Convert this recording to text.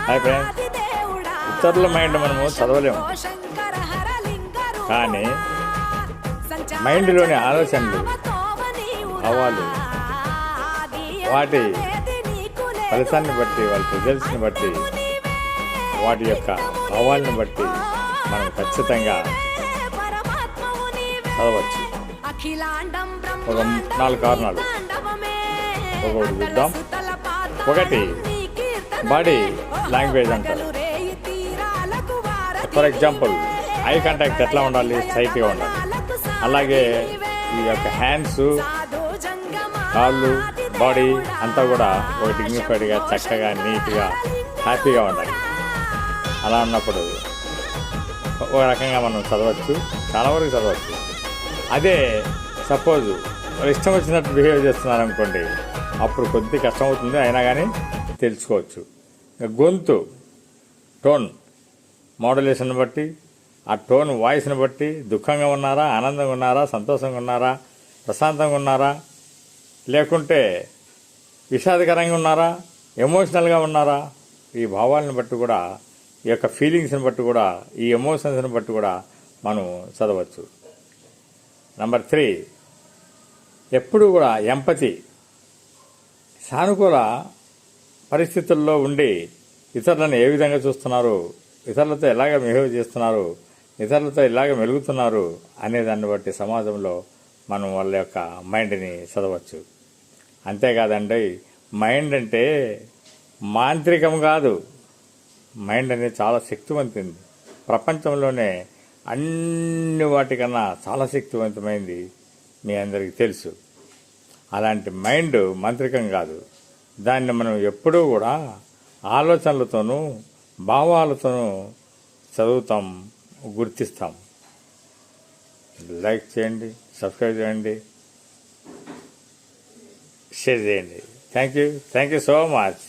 Hi friends, ఇతరుల mind మనము చదవలేము, కానీ మైండ్లోని ఆలోచనలు, భావాలు, వాటి ఫలితాన్ని బట్టి, వాళ్ళ రిజల్ట్స్ని బట్టి, వాటి యొక్క భావాలను బట్టి మనం ఖచ్చితంగా చదవచ్చు. ఒక 4 కారణాలు ఒకటి చూద్దాం. ఒకటి బాడీ లాంగ్వేజ్ అంటారు. ఫర్ ఎగ్జాంపుల్, ఐ కాంటాక్ట్ ఎట్లా ఉండాలి? స్ట్రైట్గా ఉండాలి. అలాగే ఈ యొక్క హ్యాండ్స్, కాళ్ళు, బాడీ అంతా కూడా ఒక డిగ్నిఫైడ్గా, చక్కగా, నీట్గా, హ్యాపీగా ఉండాలి. అలా ఉన్నప్పుడు ఒక రకంగా మనం చదవచ్చు, చాలా వరకు చదవచ్చు. అదే సపోజ్ వాళ్ళు ఇష్టం వచ్చినట్టు బిహేవ్ చేస్తున్నారనుకోండి, అప్పుడు కొద్ది కష్టం అవుతుంది, అయినా కానీ తెలుసుకోవచ్చు. గొంతు టోన్ మోడ్యులేషన్ బట్టి, ఆ టోన్ వాయిస్ని బట్టి దుఃఖంగా ఉన్నారా, ఆనందంగా ఉన్నారా, సంతోషంగా ఉన్నారా, ప్రశాంతంగా ఉన్నారా, లేకుంటే విషాదకరంగా ఉన్నారా, ఎమోషనల్గా ఉన్నారా, ఈ భావాలను బట్టి కూడా, ఈ యొక్క ఫీలింగ్స్ని బట్టి కూడా, ఈ ఎమోషన్స్ని బట్టి కూడా మనం చదవచ్చు. నెంబర్ 3, ఎప్పుడు కూడా ఎంపతి, సానుకూల పరిస్థితుల్లో ఉండి ఇతరులను ఏ విధంగా చూస్తున్నారు, ఇతరులతో ఎలాగ బిహేవ్ చేస్తున్నారు, ఇతరులతో ఎలాగ మెలుగుతున్నారు అనే దాన్ని బట్టి సమాజంలో మనం వాళ్ళ యొక్క మైండ్ని చదవచ్చు. అంతేకాదండి, మైండ్ అంటే మాంత్రికం కాదు. మైండ్ అనేది చాలా శక్తివంతమైంది. ప్రపంచంలోనే అన్ని వాటికన్నా చాలా శక్తివంతమైంది, మీ అందరికీ తెలుసు. అలాంటి మైండ్ మంత్రికం కాదు. దాన్ని మనం ఎప్పుడూ కూడా ఆలోచనలతోనూ, భావాలతోనూ చదువుతాం, గుర్తిస్తాం. లైక్ చేయండి, సబ్స్క్రైబ్ చేయండి, షేర్ చేయండి. Thank you so much.